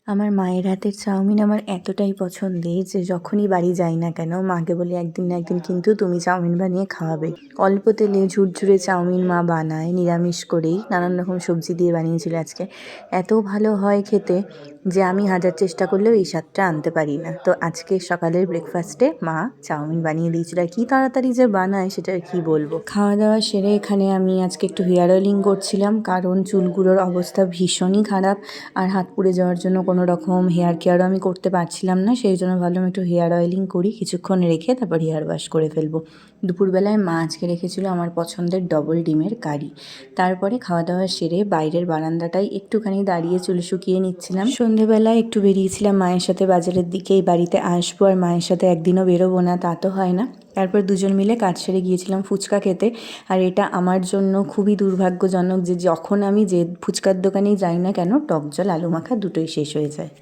আমার মায়ের হাতের চাউমিন আমার এতটাই পছন্দের যে যখনই বাড়ি যাই না কেন মাকে বলি একদিন না একদিন কিন্তু তুমি চাউমিন বানিয়ে খাওয়াবে। অল্প তেলে ঝুরঝুরে চাউমিন মা বানায় নিরামিষ করেই, নানান রকম সবজি দিয়ে বানিয়েছিল আজকে। এত ভালো হয় খেতে যে আমি হাজার চেষ্টা করলেও এই স্বাদটা আনতে পারি না। তো আজকে সকালের ব্রেকফাস্টে মা চাউমিন বানিয়ে দিয়েছিল, আর কি তাড়াতাড়ি যে বানায় সেটা আর কি বলবো। খাওয়া দাওয়া সেরে এখানে আমি আজকে একটু হেয়ার অয়েলিং করছিলাম, কারণ চুলগুলোর অবস্থা ভীষণই খারাপ আর হাত পুড়ে যাওয়ার জন্য কোনো রকম হেয়ার কেয়ারও আমি করতে পারছিলাম না। সেই জন্য ভাবলাম একটু হেয়ার অয়েলিং করি, কিছুক্ষণ রেখে তারপর হেয়ার ওয়াশ করে ফেলবো। দুপুরবেলায় মা আজকে রেখেছিল আমার পছন্দের ডবল ডিমের কারি। তারপরে খাওয়া দাওয়া সেরে বাইরের বারান্দাটায় একটুখানি দাঁড়িয়ে চুল শুকিয়ে নিচ্ছিলাম। সন্ধেবেলায় একটু বেরিয়েছিলাম মায়ের সাথে বাজারের দিকে, এই বাড়িতে আসবো আর মায়ের সাথে একদিনও বেরোবো না তা তো হয় না। তারপর দুজন মিলে কাজ সেরে গিয়েছিলাম ফুচকা খেতে। আর এটা আমার জন্য খুবই দুর্ভাগ্যজনক যে যখন আমি যে ফুচকার দোকানেই যাই না কেন টক জল আলু মাখা দুটোই শেষ হয়ে যায়।